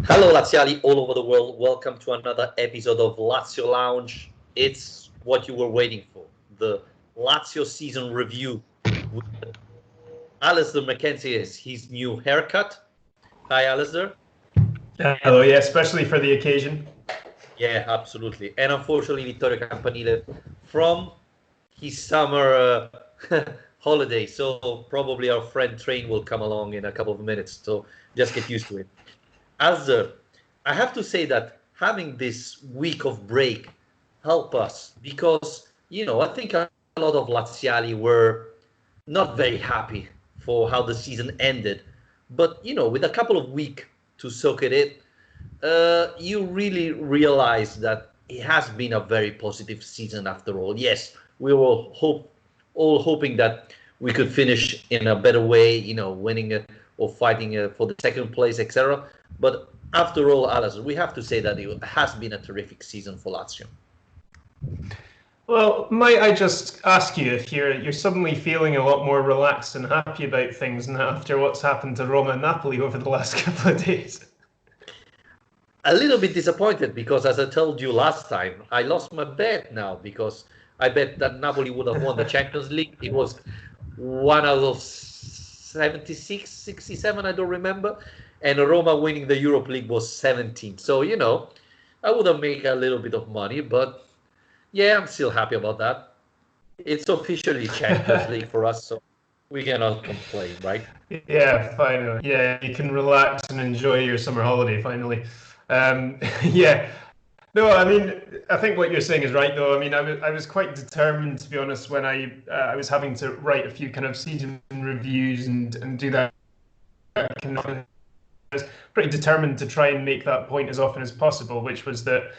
Hello, Laziali all over the world. Welcome to another episode of Lazio Lounge. It's what you were waiting for, the Lazio season review with Alistair McKenzie's his new haircut. Hi, Alistair. Hello, yeah, especially for the occasion. Yeah, absolutely. And unfortunately, Vittorio Campanile from his summer holiday. So probably our friend Train will come along in a couple of minutes. So just get used to it. Alistair, I have to say that having this week of break help us because, I think a lot of Laziali were not very happy for how the season ended. But, with a couple of weeks to soak it in, you really realize that it has been a very positive season after all. Yes, we were all hoping that we could finish in a better way, winning or fighting for the second place, etc. But after all, Alice, we have to say that it has been a terrific season for Lazio. Well, might I just ask you if you're suddenly feeling a lot more relaxed and happy about things now after what's happened to Roma and Napoli over the last couple of days? A little bit disappointed because, as I told you last time, I lost my bet now because I bet that Napoli would have won the Champions League. It was one out of 76, 67, I don't remember. And Roma winning the Europe League was 17. So, I would have made a little bit of money, but yeah, I'm still happy about that. It's officially Champions League for us, so we cannot complain, right? Yeah, finally. Yeah, you can relax and enjoy your summer holiday finally. Yeah. No, I mean, I think what you're saying is right, though. I mean, I was quite determined, to be honest, when I was having to write a few kind of season reviews and do that. Kind of, I was pretty determined to try and make that point as often as possible, which was that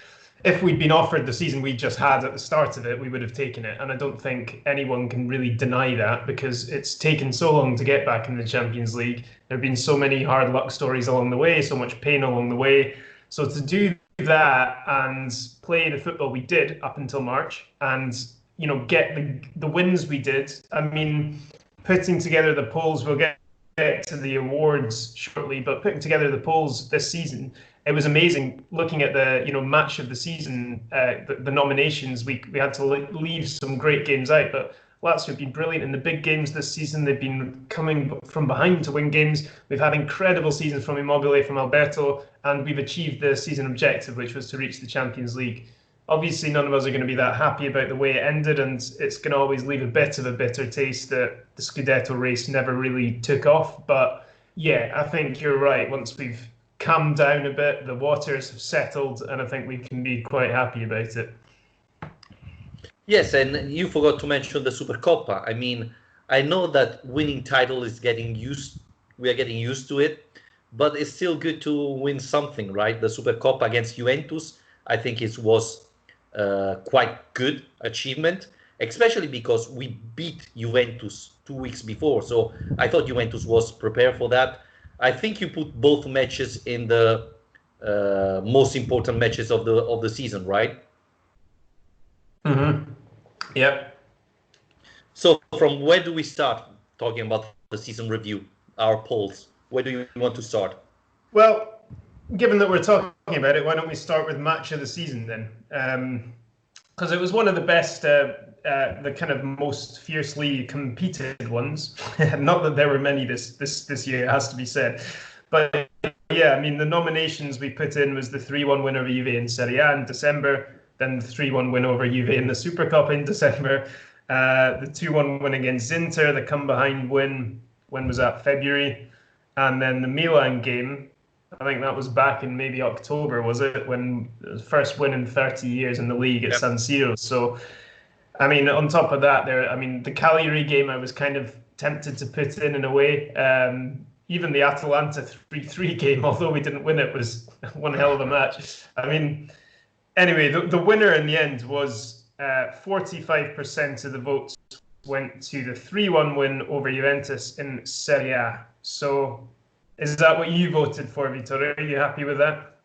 if we'd been offered the season we just had at the start of it, we would have taken it. And I don't think anyone can really deny that because it's taken so long to get back in the Champions League. There have been so many hard luck stories along the way, so much pain along the way. So to do that and play the football we did up until March and, get the wins we did, I mean, putting together the polls, we'll get to the awards shortly, but putting together the polls this season, it was amazing looking at the match of the season, the nominations. We had to leave some great games out, but Lazio have been brilliant in the big games this season. They've been coming from behind to win games. We've had incredible seasons from Immobile, from Alberto, and we've achieved the season objective, which was to reach the Champions League. Obviously, none of us are going to be that happy about the way it ended, and it's going to always leave a bit of a bitter taste that the Scudetto race never really took off. But yeah, I think you're right. Once we've calmed down a bit, the waters have settled, and I think we can be quite happy about it. Yes, and you forgot to mention the Supercoppa. I mean, I know that winning title is we are getting used to it, but it's still good to win something, right? The Supercoppa against Juventus, I think it was quite good achievement, especially because we beat Juventus 2 weeks before. So I thought Juventus was prepared for that. I think you put both matches in the most important matches of the season, right? Mm-hmm. Yep. So from where do we start talking about the season review, our polls? Where do you want to start? Well, given that we're talking about it, why don't we start with match of the season then? Because it was one of the best, the kind of most fiercely competed ones. Not that there were many this year, it has to be said. But yeah, I mean, the nominations we put in was the 3-1 win over Juve in Serie A in December, then the 3-1 win over Juve in the Supercup in December, the 2-1 win against Inter, the come-behind win, when was that, February? And then the Milan game, I think that was back in maybe October, was it? When the first win in 30 years in the league at San Siro. So, I mean, on top of that, the Cagliari game I was kind of tempted to put in a way. Even the Atalanta 3-3 game, although we didn't win it, was one hell of a match. I mean, anyway, the winner in the end was 45% of the votes went to the 3-1 win over Juventus in Serie A. So is that what you voted for, Vittorio? Are you happy with that?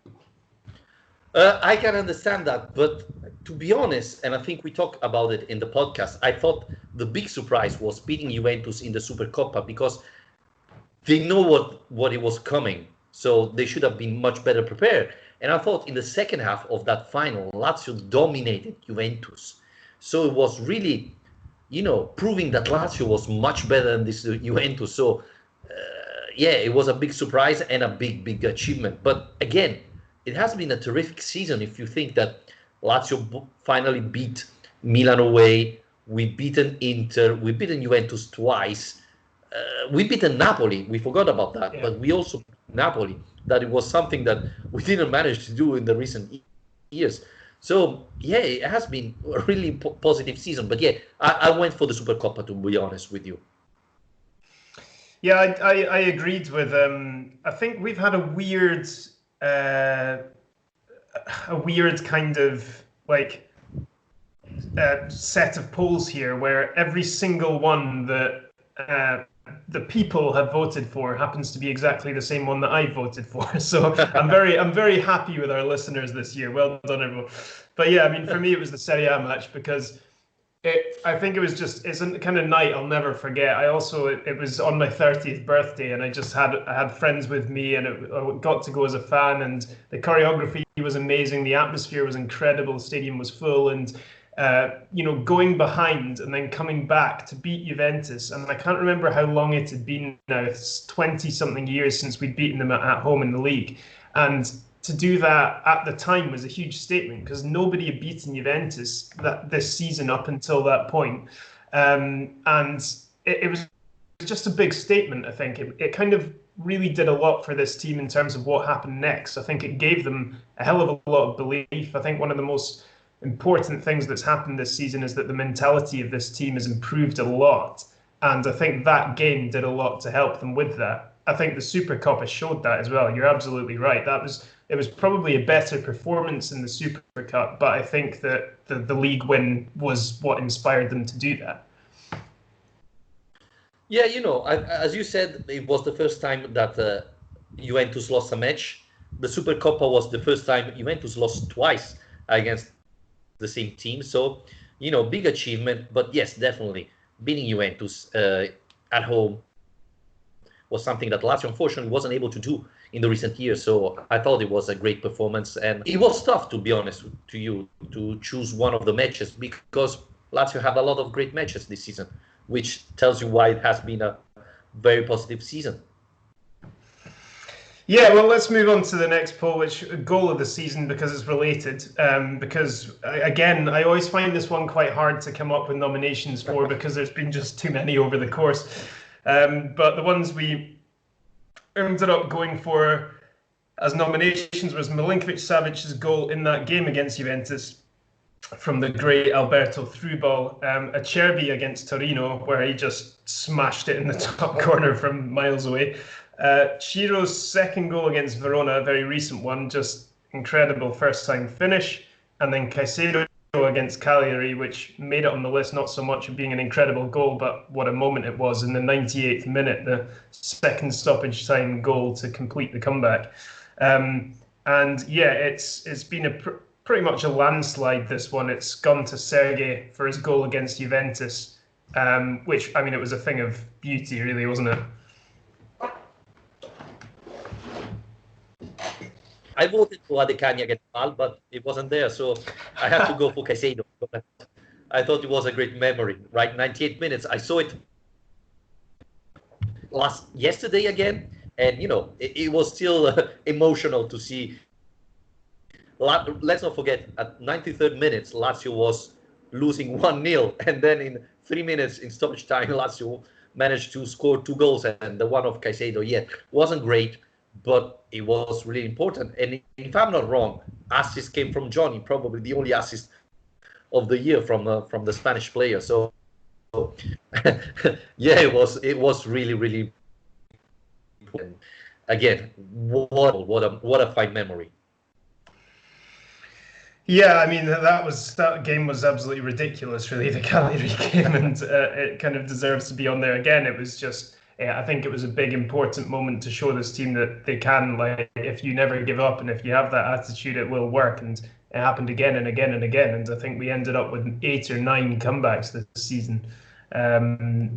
I can understand that, but to be honest, and I think we talked about it in the podcast, I thought the big surprise was beating Juventus in the Supercoppa because they know what it was coming. So they should have been much better prepared. And I thought in the second half of that final, Lazio dominated Juventus. So it was really, proving that Lazio was much better than this Juventus. So, yeah, it was a big surprise and a big, big achievement. But again, it has been a terrific season if you think that Lazio finally beat Milan away. We've beaten Inter. We've beaten Juventus twice. We beaten Napoli. We forgot about that. Yeah. But we also beat Napoli. That it was something that we didn't manage to do in the recent years. So, yeah, it has been a really positive season. But, yeah, I went for the Supercoppa, to be honest with you. Yeah, I agreed with. I think we've had a weird kind of like set of polls here where every single one that the people have voted for happens to be exactly the same one that I voted for. So I'm very happy with our listeners this year. Well done, everyone. But yeah, I mean, for me, it was the Serie A match because I think it's a kind of night I'll never forget. It was on my 30th birthday, and I had friends with me, and I got to go as a fan, and the choreography was amazing, the atmosphere was incredible, the stadium was full, and going behind and then coming back to beat Juventus, and I can't remember how long it had been now. It's 20 something years since we'd beaten them at home in the league, and to do that at the time was a huge statement because nobody had beaten Juventus this season up until that point. And it was just a big statement, I think. It kind of really did a lot for this team in terms of what happened next. I think it gave them a hell of a lot of belief. I think one of the most important things that's happened this season is that the mentality of this team has improved a lot. And I think that game did a lot to help them with that. I think the Supercoppa showed that as well. You're absolutely right. It was probably a better performance in the Super Cup, but I think that the league win was what inspired them to do that. Yeah, as you said, it was the first time that Juventus lost a match. The Supercoppa was the first time Juventus lost twice against the same team. So, big achievement. But yes, definitely beating Juventus at home was something that Lazio unfortunately wasn't able to do in the recent years. So I thought it was a great performance, and it was tough, to be honest to you, to choose one of the matches because Lazio have a lot of great matches this season, which tells you why it has been a very positive season. Yeah, well, let's move on to the next poll, which goal of the season, because it's related. Because again, I always find this one quite hard to come up with nominations for because there's been just too many over the course. But the ones we ended up going for as nominations was Milinkovic-Savic's goal in that game against Juventus from the great Alberto through ball, Acerbi against Torino, where he just smashed it in the top corner from miles away. Ciro's second goal against Verona, a very recent one, just incredible first-time finish. And then Caicedo against Cagliari, which made it on the list, not so much of being an incredible goal, but what a moment it was in the 98th minute, the second stoppage time goal to complete the comeback. And yeah, it's been pretty much a landslide, this one. It's gone to Sergei for his goal against Juventus, which, I mean, it was a thing of beauty, really, wasn't it? I voted for Adekanye against Val, but it wasn't there, so I had to go for Caicedo. I thought it was a great memory, right? 98 minutes. I saw it yesterday again, and it was still emotional to see. Let's not forget, at 93rd minutes, Lazio was losing 1-0, and then in 3 minutes in stoppage time, Lazio managed to score 2 goals, and the one of Caicedo, wasn't great, but it was really important. And if I'm not wrong, assist came from Johnny, probably the only assist of the year from the Spanish player. So yeah, it was really, really important. Again, what a fine memory. Yeah, I mean, that game was absolutely ridiculous, really, the Cagliari game, and it kind of deserves to be on there again. It was just, I think it was a big, important moment to show this team that they can, like, if you never give up and if you have that attitude, it will work. And it happened again and again and again. And I think we ended up with 8 or 9 comebacks this season,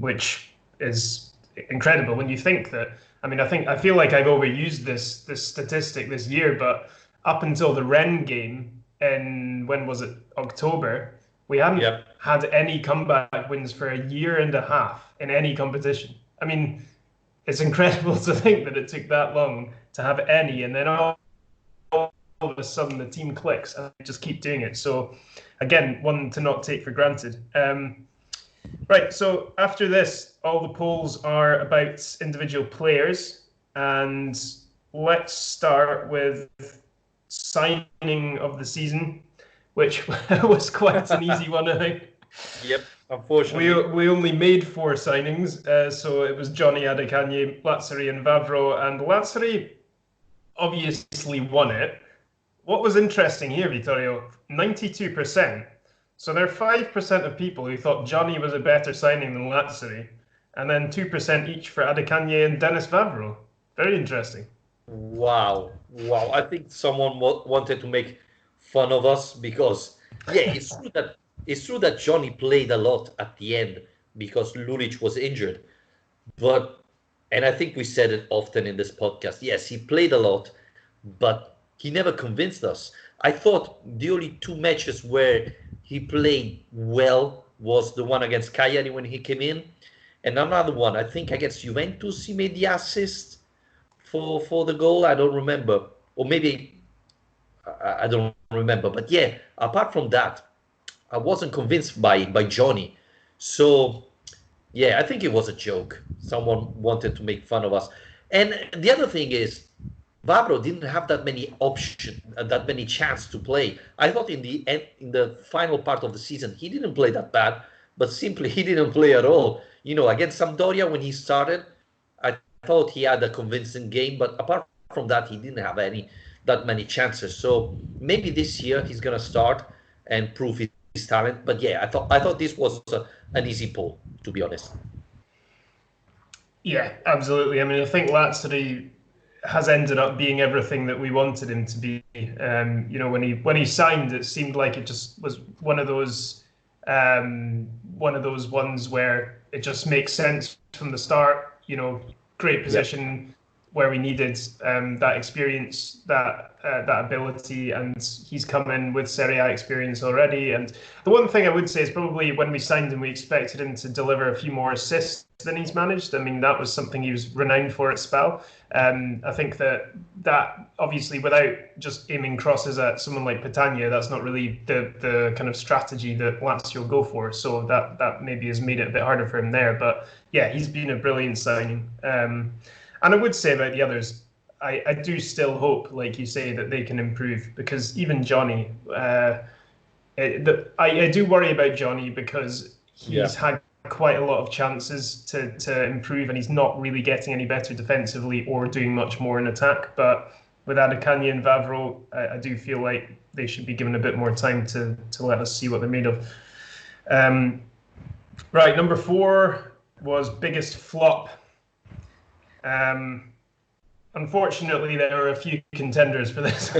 which is incredible when you think that I mean, I feel like I've overused this statistic this year, but up until the Rennes game in, when was it, October, we hadn't Yep. had any comeback wins for a year and a half in any competition. I mean, it's incredible to think that it took that long to have any, and then all of a sudden the team clicks and they just keep doing it. So, again, one to not take for granted. Right, so after this, all the polls are about individual players, and let's start with signing of the season, which was quite an easy one, I think. Yep, unfortunately. We only made 4 signings, so it was Johnny Adekanye, Lazzari, and Vavro, and Lazzari obviously won it. What was interesting here, Vittorio, 92%. So there are 5% of people who thought Johnny was a better signing than Lazzari, and then 2% each for Adekanye and Dennis Vavro. Very interesting. Wow, wow. I think someone wanted to make fun of us because, yeah, it's true that Johnny played a lot at the end because Lulic was injured. But, and I think we said it often in this podcast, yes, he played a lot, but he never convinced us. I thought the only 2 matches where he played well was the one against Cagliari when he came in, and another one, I think against Juventus, he made the assist for the goal. I don't remember, or maybe I don't remember. But yeah, apart from that, I wasn't convinced by Johnny. So yeah, I think it was a joke. Someone wanted to make fun of us. And the other thing is, Vavro didn't have that many options, that many chance to play. I thought in the end, in the final part of the season, he didn't play that bad, but simply he didn't play at all. You know, against Sampdoria when he started, I thought he had a convincing game, but apart from that, he didn't have that many chances. So maybe this year he's gonna start and prove his talent. But yeah, I thought this was an easy poll, to be honest. Yeah, absolutely. I mean, I think Lazzari has ended up being everything that we wanted him to be. You know, when he signed, it seemed like it just was one of those ones where it just makes sense from the start. You know, great position where we needed that experience, that ability, and he's come in with Serie A experience already. And the one thing I would say is probably when we signed him, we expected him to deliver a few more assists than he's managed. I mean, that was something he was renowned for at Spal. I think that obviously without just aiming crosses at someone like Petagna, that's not really the kind of strategy that Lazio go for. So that maybe has made it a bit harder for him there. But yeah, he's been a brilliant signing. And I would say about the others, I do still hope, like you say, that they can improve, because even Johnny, I do worry about Johnny because he's had quite a lot of chances to improve, and he's not really getting any better defensively or doing much more in attack. But with Adekanye and Vavro, I do feel like they should be given a bit more time to let us see what they're made of. Right, number 4 was biggest flop. Unfortunately, there are a few contenders for this.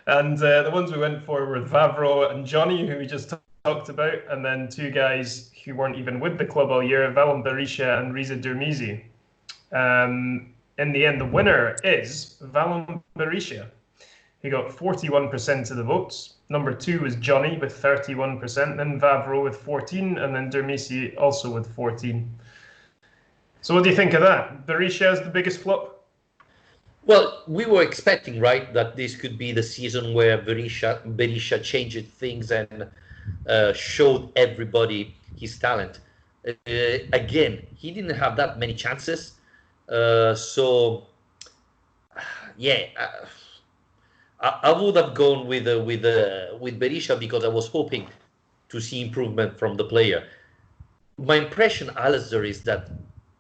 And the ones we went for were Vavro and Johnny, who we just talked about, and then 2 guys who weren't even with the club all year, Valon Berisha and Riza Durmizi. In the end, the winner is Valon Berisha. He got 41% of the votes. Number 2 was Johnny with 31%, then Vavro with 14%, and then Durmizi also with 14%. So what do you think of that? Berisha is the biggest flop? Well, we were expecting, right, that this could be the season where Berisha changed things and showed everybody his talent. Again, he didn't have that many chances. So, yeah, I would have gone with Berisha because I was hoping to see improvement from the player. My impression, Alistair, is that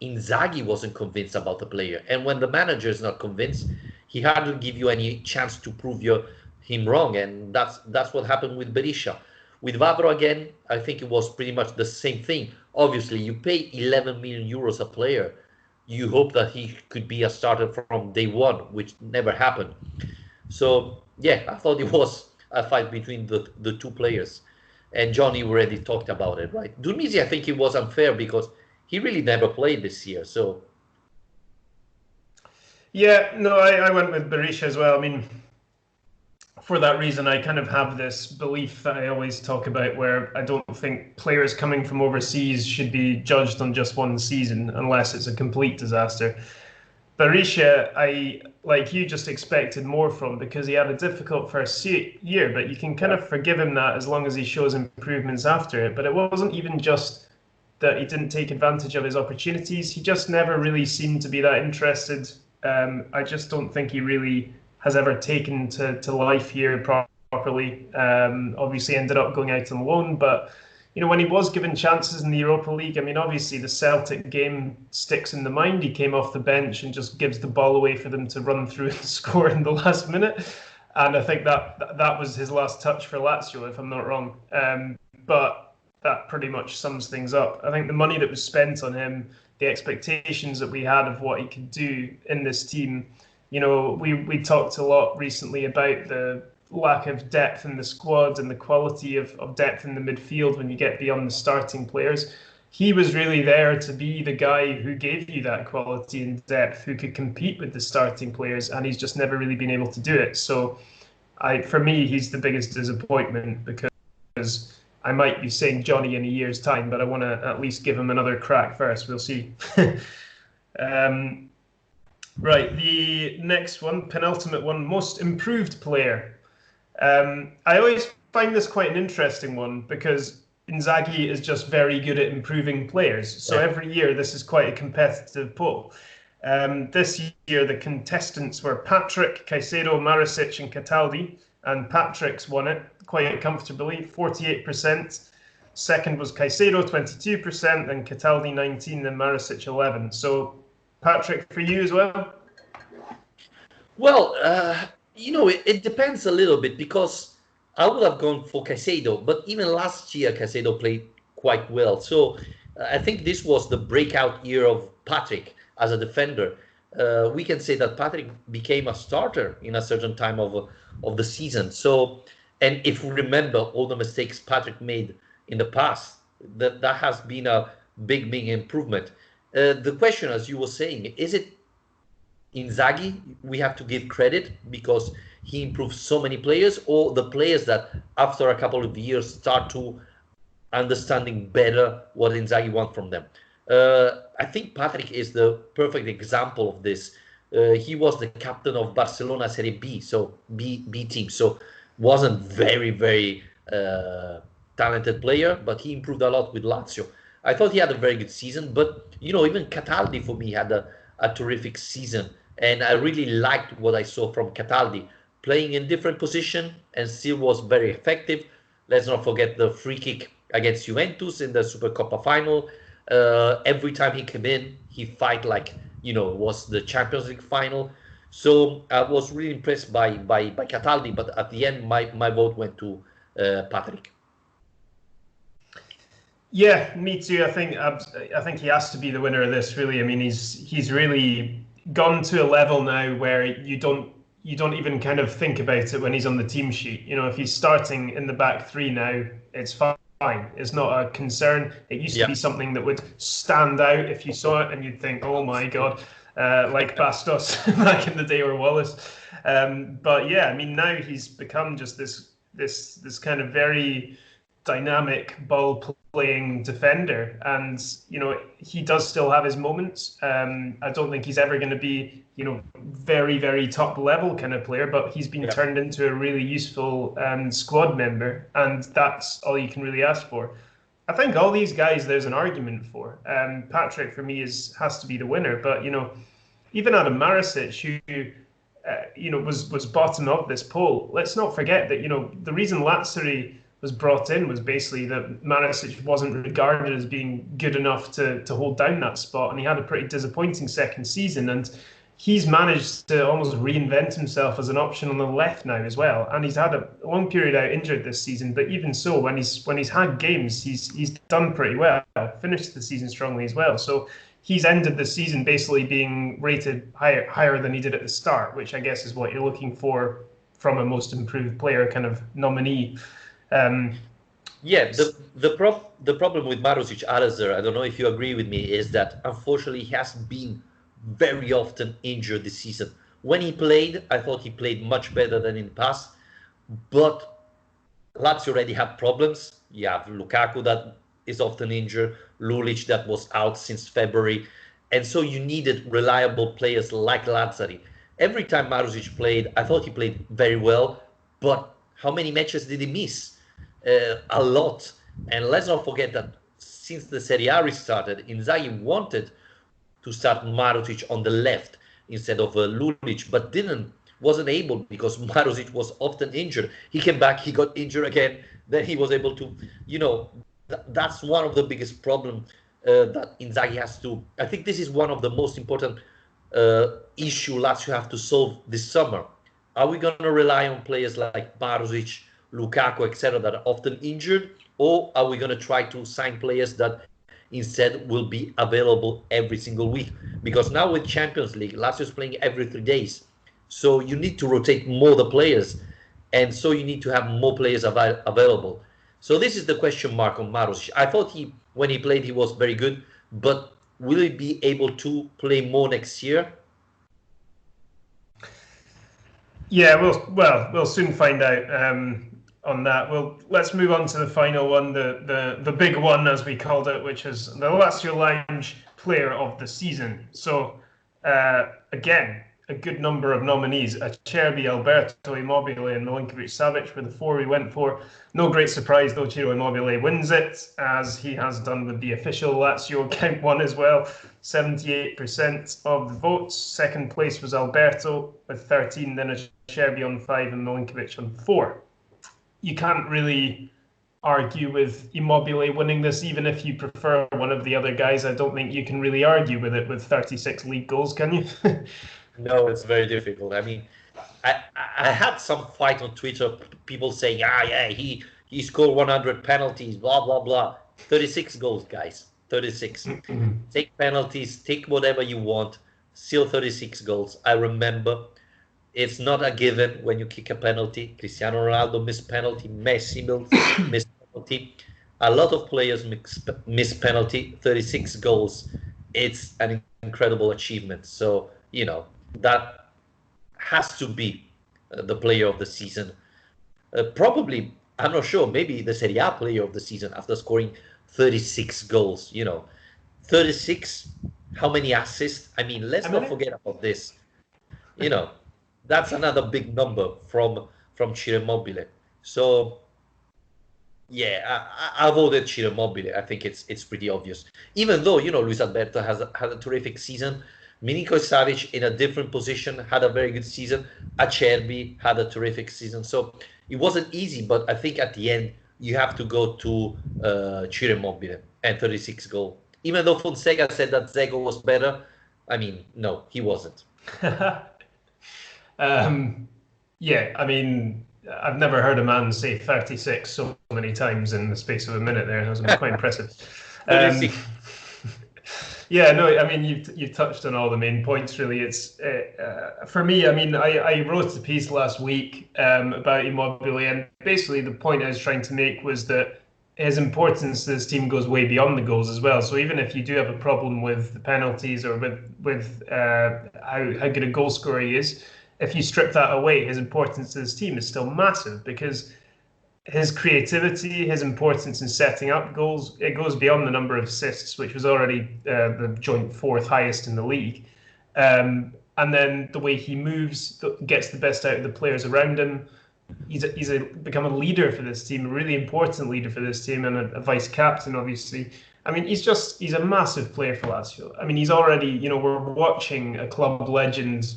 Inzaghi wasn't convinced about the player, and when the manager is not convinced, he hardly give you any chance to prove him wrong, and that's what happened with Berisha. With Vavro again, I think it was pretty much the same thing. Obviously, you pay 11 million euros a player, you hope that he could be a starter from day one, which never happened. So yeah, I thought it was a fight between the 2 players, and Johnny already talked about it, right? Durmizi, I think it was unfair because he really never played this year, so Yeah, no, I went with Berisha as well. I mean, for that reason, I kind of have this belief that I always talk about where I don't think players coming from overseas should be judged on just one season unless it's a complete disaster. Berisha, I like you just expected more from because he had a difficult first year, but you can kind Yeah. of forgive him that as long as he shows improvements after it. But it wasn't even just that he didn't take advantage of his opportunities. He just never really seemed to be that interested. I just don't think he really has ever taken to life here properly. Obviously, ended up going out on loan, but when he was given chances in the Europa League, I mean, obviously the Celtic game sticks in the mind. He came off the bench and just gives the ball away for them to run through and score in the last minute. And I think that was his last touch for Lazio, if I'm not wrong. But that pretty much sums things up. I think the money that was spent on him, the expectations that we had of what he could do in this team, we talked a lot recently about the lack of depth in the squad and the quality of depth in the midfield when you get beyond the starting players. He was really there to be the guy who gave you that quality and depth, who could compete with the starting players, and he's just never really been able to do it. So, for me, he's the biggest disappointment because I might be saying Johnny in a year's time, but I want to at least give him another crack first. We'll see. Right, the next one, penultimate one, most improved player. I always find this quite an interesting one because Inzaghi is just very good at improving players. So Yeah. every year, this is quite a competitive poll. This year, the contestants were Patrick, Caicedo, Maricic, and Cataldi, and Patrick's won it quite comfortably, 48%. Second was Caicedo, 22%, then Cataldi, 19%, then Maricic, 11%. So, Patrick, for you as well? Well, it depends a little bit because I would have gone for Caicedo, but even last year Caicedo played quite well. So I think this was the breakout year of Patrick as a defender. We can say that Patrick became a starter in a certain time of the season. So, and if we remember all the mistakes Patrick made in the past, that has been a big improvement. The question, as you were saying, is it Inzaghi, we have to give credit because he improved so many players, or the players that after a couple of years start to understanding better what Inzaghi wants from them. I think Patrick is the perfect example of this. He was the captain of Barcelona Serie B, so B team, so wasn't very talented player, but he improved a lot with Lazio. I thought he had a very good season, but even Cataldi for me had a terrific season, and I really liked what I saw from Cataldi, playing in different position and still was very effective. Let's not forget the free kick against Juventus in the Supercoppa final. Every time he came in, he fight like was the Champions League final. So I was really impressed by Cataldi, but at the end, my vote went to Patrick. Yeah, me too. I think he has to be the winner of this. Really, I mean, he's really gone to a level now where you don't even kind of think about it when he's on the team sheet. If he's starting in the back three now, it's fine. It's not a concern. It used to be something that would stand out if you saw it and you'd think, oh my God, like Bastos back in the day, or Wallace. But yeah, I mean, now he's become just this kind of very dynamic ball playing defender, and he does still have his moments. I don't think he's ever going to be very top level kind of player, but he's been turned into a really useful squad member, and that's all you can really ask for. I think all these guys there's an argument for. Patrick for me has to be the winner, but even Adam Maricic, who was bottom of this poll, let's not forget that the reason Lazio was brought in was basically that Maricic wasn't regarded as being good enough to hold down that spot, and he had a pretty disappointing second season, and he's managed to almost reinvent himself as an option on the left now as well, and he's had a long period out injured this season, but even so, when he's had games, he's done pretty well, finished the season strongly as well. So he's ended the season basically being rated higher than he did at the start, which I guess is what you're looking for from a most improved player kind of nominee. The problem with Marusic, Alistair, I don't know if you agree with me, is that unfortunately he has been very often injured this season. When he played, I thought he played much better than in the past, but Lazio already had problems. You have Lukaku that is often injured, Lulic that was out since February, and so you needed reliable players like Lazzari. Every time Marusic played, I thought he played very well, but how many matches did he miss? A lot. And let's not forget that since the Serie A restarted, Inzaghi wanted to start Marusic on the left instead of Lulic, but wasn't able because Marusic was often injured. He came back, he got injured again, then he was able to, that's one of the biggest problems that Inzaghi has to. I think this is one of the most important issue Lazio have to solve this summer. Are we going to rely on players like Marusic, Lukaku, etc., that are often injured, or are we going to try to sign players that instead will be available every single week? Because now with Champions League, Lazio is playing every 3 days. So you need to rotate more the players. And so you need to have more players available. So this is the question mark on Marusic. I thought when he played, he was very good. But will he be able to play more next year? Yeah, we'll soon find out on that. Well, let's move on to the final one, the big one, as we called it, which is the Lazio Lounge Player of the Season. So, again, a good number of nominees. Acerbi, Alberto, Immobile, and Milinkovic-Savic were the 4 we went for. No great surprise, though, Ciro Immobile wins it, as he has done with the official Lazio count one as well. 78% of the votes. Second place was Alberto with 13, then Acerbi on 5 and Milinkovic on 4. You can't really argue with Immobile winning this, even if you prefer one of the other guys. I don't think you can really argue with it with 36 league goals, can you? No, it's very difficult. I mean, I had some fight on Twitter, people saying, he scored 100 penalties, blah, blah, blah. 36 goals, guys, 36. Take penalties, take whatever you want, still 36 goals. I remember it's not a given when you kick a penalty. Cristiano Ronaldo missed penalty, Messi missed penalty. A lot of players miss penalty, 36 goals. It's an incredible achievement. So, that has to be the player of the season. Probably, I'm not sure, maybe the Serie A player of the season after scoring 36 goals. 36, how many assists? I mean, let's not forget about this. That's another big number from Ciro Immobile. So, yeah, I voted Ciro Immobile. I think it's pretty obvious. Even though, Luis Alberto had a terrific season. Milinkovic-Savic in a different position had a very good season. Acerbi had a terrific season. So it wasn't easy, but I think at the end you have to go to Ciro Immobile and 36 goal. Even though Fonseca said that Zego was better, I mean, no, he wasn't. Yeah, I mean, I've never heard a man say 36 so many times in the space of a minute there. That was quite impressive. 36. Yeah, no, I mean, you've touched on all the main points, really. It's for me, I mean, I wrote a piece last week about Immobile, and basically the point I was trying to make was that his importance to this team goes way beyond the goals as well. So even if you do have a problem with the penalties or with how good a goal scorer he is, if you strip that away, his importance to this team is still massive, because his creativity, his importance in setting up goals, it goes beyond the number of assists, which was already the joint 4th highest in the league. And then the way he moves, gets the best out of the players around him. He's become a leader for this team, a really important leader for this team, and a vice captain, obviously. I mean, he's a massive player for Lazio. I mean, he's already, we're watching a club legend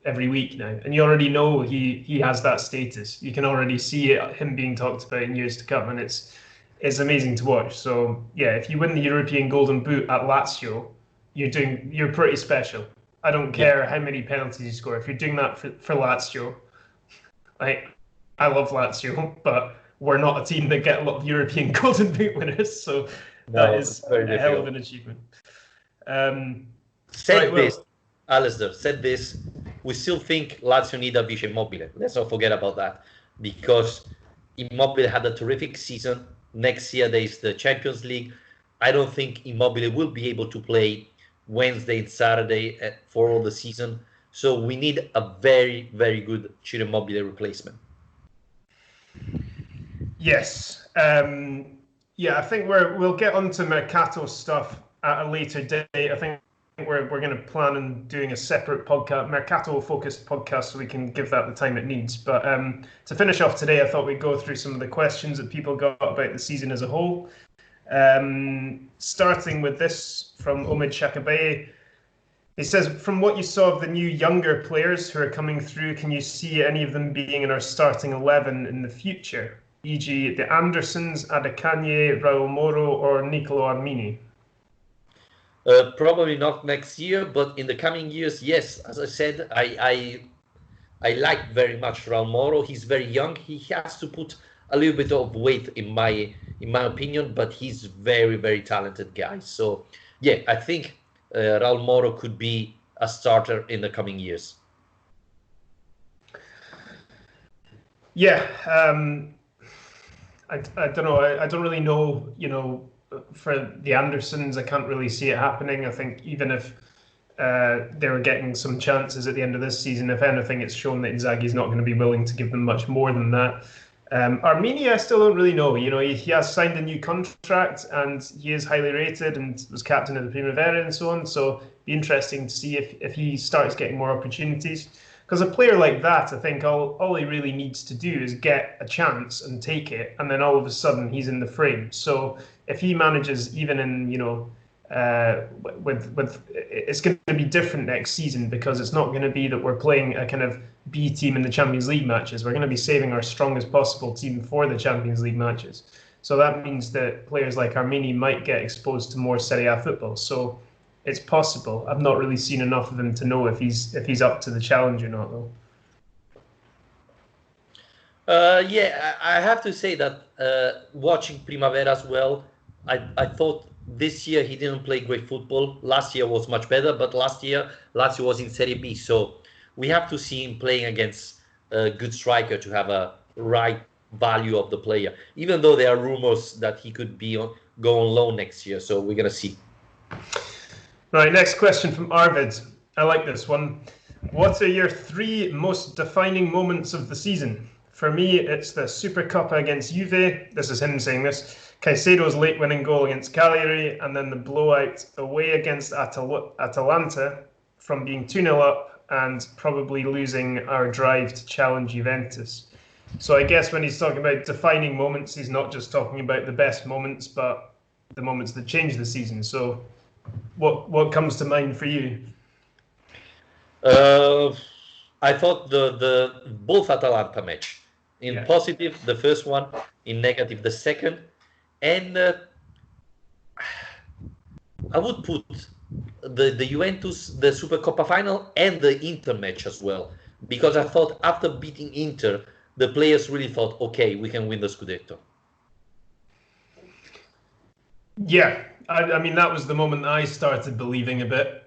every week now, and you already know he has that status. You can already see him being talked about in years to come, and it's amazing to watch. So yeah, if you win the European Golden Boot at Lazio, you're pretty special. I don't care how many penalties you score. If you're doing that for Lazio, I love Lazio, but we're not a team that get a lot of European Golden Boot winners, so that is a hell of an achievement. Alistair said this, we still think Lazio need a Vice Immobile. Let's not forget about that, because Immobile had a terrific season. Next year there is the Champions League. I don't think Immobile will be able to play Wednesday and Saturday for all the season. So we need a very, very good Ciro Immobile replacement. Yes. Yeah, I think we'll get onto Mercato stuff at a later date. I think we're going to plan on doing a separate podcast, Mercato-focused podcast, so we can give that the time it needs. But to finish off today, I thought we'd go through some of the questions that people got about the season as a whole. Starting with this from Omid Shakabaye. He says, from what you saw of the new younger players who are coming through, can you see any of them being in our starting 11 in the future? E.g. the Andersons, Adekanye, Raul Moro, or Nicolo Armini? Probably not next year, but in the coming years, yes. As I said, I like very much Raul Moro. He's very young. He has to put a little bit of weight in my opinion, but he's very, very talented guy. So yeah, I think Raul Moro could be a starter in the coming years. Yeah, I don't know. I don't really know, for the Andersons, I can't really see it happening. I think even if they were getting some chances at the end of this season, if anything, it's shown that Inzaghi's not going to be willing to give them much more than that. Armenia, I still don't really know. He has signed a new contract and he is highly rated and was captain of the Primavera and so on. So it'd be interesting to see if he starts getting more opportunities. Because a player like that, I think all he really needs to do is get a chance and take it, and then all of a sudden he's in the frame. So if he manages, even in with it's going to be different next season, because it's not going to be that we're playing a kind of B team in the Champions League matches. We're going to be saving our strongest possible team for the Champions League matches. So that means that players like Armini might get exposed to more Serie A football. So it's possible. I've not really seen enough of him to know if he's up to the challenge or not, though. Yeah, I have to say that watching Primavera as well, I thought this year he didn't play great football. Last year was much better, but last year Lazio was in Serie B, so we have to see him playing against a good striker to have a right value of the player. Even though there are rumors that he could go on loan next year, so we're gonna see. Right, next question from Arvid. I like this one. What are your 3 most defining moments of the season? For me, it's the Super Cup against Juve. This is him saying this. Caicedo's late winning goal against Cagliari, and then the blowout away against Atalanta from being 2-0 up and probably losing our drive to challenge Juventus. So I guess when he's talking about defining moments, he's not just talking about the best moments, but the moments that change the season. So what comes to mind for you? I thought the both Atalanta match. In positive, the first one. In negative, the second. And I would put the Juventus, the Supercoppa final, and the Inter match as well. Because I thought after beating Inter, the players really thought, okay, we can win the Scudetto. Yeah, I mean, that was the moment I started believing a bit.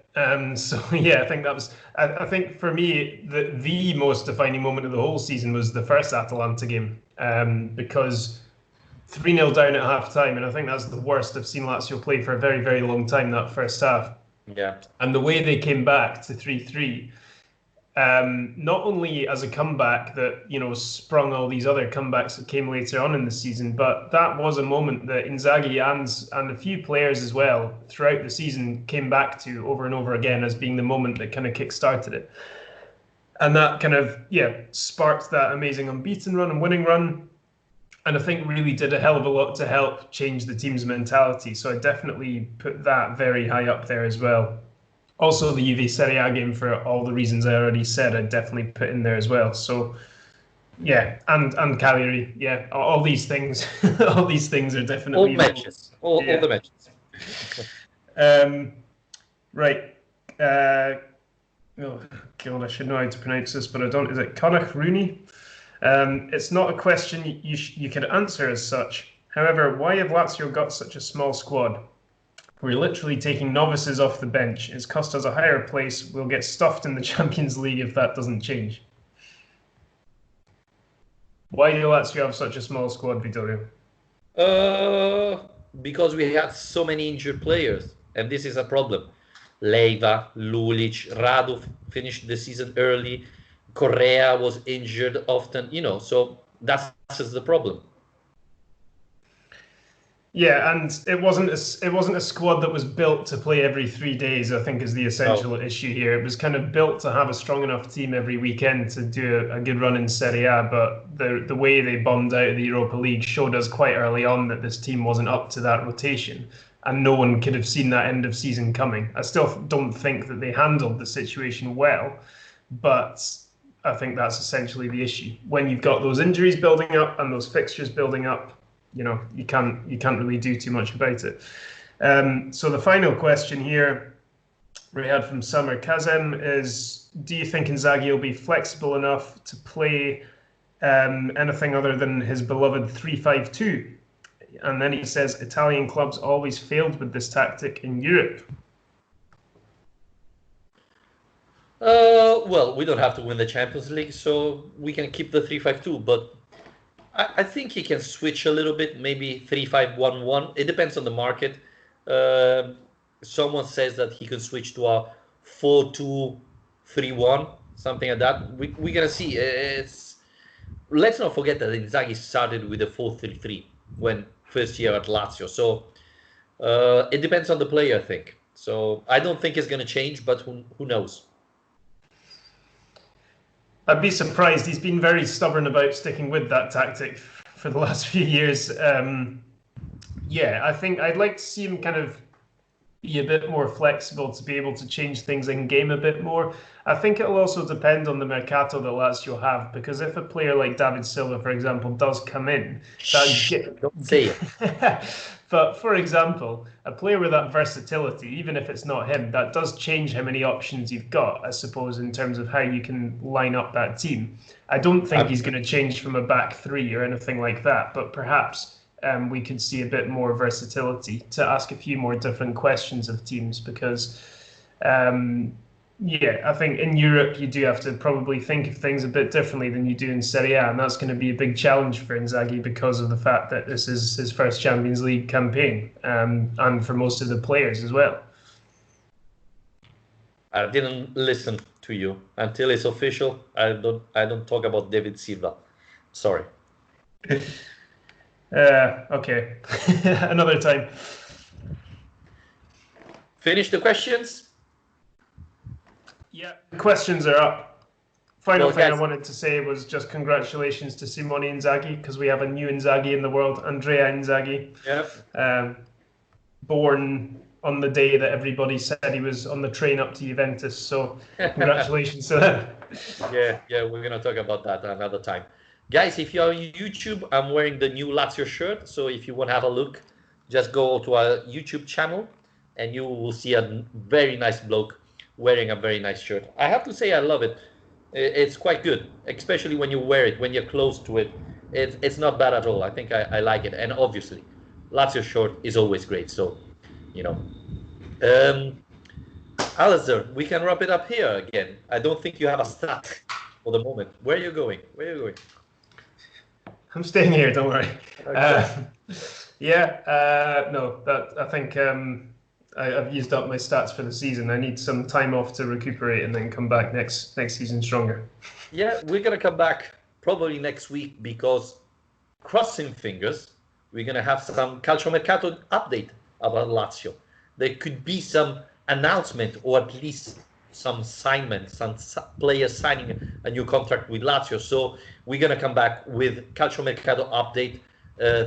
So yeah, I think that was. I think for me, the most defining moment of the whole season was the first Atalanta game, because 3-0 down at half time, and I think that's the worst I've seen Lazio play for a very, very long time, that first half. Yeah. And the way they came back to 3-3. Not only as a comeback that sprung all these other comebacks that came later on in the season, but that was a moment that Inzaghi and a few players as well throughout the season came back to over and over again as being the moment that kind of kick-started it. And that kind of sparked that amazing unbeaten run and winning run, and I think really did a hell of a lot to help change the team's mentality. So I definitely put that very high up there as well. Also, the Juve Serie A game, for all the reasons I already said, I'd definitely put in there as well. So, yeah, and Cagliari, yeah, all these things, all these things are definitely all matches, all the matches. Right. Oh God, I should know how to pronounce this, but I don't. Is it Connacht Rooney? It's not a question you could answer as such. However, why have Lazio got such a small squad? We're literally taking novices off the bench. It's cost us a higher place. We'll get stuffed in the Champions League if that doesn't change. Why do Lazio have such a small squad, Vittorio? Because we had so many injured players, and this is a problem. Leiva, Lulic, Radu finished the season early. Correa was injured often, so that's just the problem. Yeah, and it wasn't a squad that was built to play every 3 days, I think, is the essential issue here. It was kind of built to have a strong enough team every weekend to do a good run in Serie A, but the way they bombed out of the Europa League showed us quite early on that this team wasn't up to that rotation, and no one could have seen that end of season coming. I still don't think that they handled the situation well, but I think that's essentially the issue. When you've got those injuries building up and those fixtures building up, you can't really do too much about it. So the final question here we had from Summer Kazem is, do you think Inzaghi will be flexible enough to play anything other than his beloved 3-5-2? And then he says, Italian clubs always failed with this tactic in Europe. Well, we don't have to win the Champions League, so we can keep the 3-5-2, but I think he can switch a little bit, maybe 3-5-1-1. It depends on the market. Someone says that he can switch to a 4-2-3-1, something like that. We're going to see. Let's not forget that Inzaghi started with a 4-3-3 when first year at Lazio. So it depends on the player, I think. So I don't think it's going to change, but who knows? I'd be surprised. He's been very stubborn about sticking with that tactic for the last few years. Yeah, I think I'd like to see him kind of be a bit more flexible to be able to change things in game a bit more. I think it'll also depend on the mercato that Lazio have, because if a player like David Silva, for example, does come in, don't say it. But for example, a player with that versatility, even if it's not him, that does change how many options you've got, I suppose, in terms of how you can line up that team. I don't think he's going to change from a back three or anything like that, but perhaps we could see a bit more versatility to ask a few more different questions of teams, because yeah, I think in Europe you do have to probably think of things a bit differently than you do in Serie A, and that's going to be a big challenge for Inzaghi because of the fact that this is his first Champions League campaign, and for most of the players as well. I didn't listen to you until it's official. I don't talk about David Silva. Sorry. Okay, another time. Finish the questions. Yeah, the questions are up. Final thing guys, I wanted to say was just congratulations to Simone Inzaghi, because we have a new Inzaghi in the world, Andrea Inzaghi. Yeah. Born on the day that everybody said he was on the train up to Juventus. So congratulations to them. Yeah, we're going to talk about that another time. Guys, if you're on YouTube, I'm wearing the new Lazio shirt. So if you want to have a look, just go to our YouTube channel and you will see a very nice bloke wearing a very nice shirt. I have to say I love it. It's quite good, especially when you wear it, when you're close to it. It's not bad at all. I think I like it. And obviously, Lazio shirt is always great. So, Alistair, we can wrap it up here again. I don't think you have a stat for the moment. Where are you going? I'm staying here, don't worry. Okay. No, I think I've used up my stats for the season. I need some time off to recuperate and then come back next season stronger. Yeah, we're going to come back probably next week because, crossing fingers, we're going to have some Calciomercato update about Lazio. There could be some announcement or at least some assignment, some players signing a new contract with Lazio. So we're going to come back with Calciomercato update.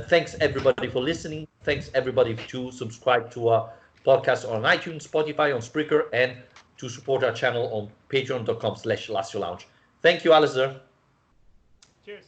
Thanks everybody for listening. Thanks everybody to subscribe to our podcast on iTunes, Spotify, on Spreaker, and to support our channel on patreon.com/Lazio Lounge. Thank you, Alistair. Cheers.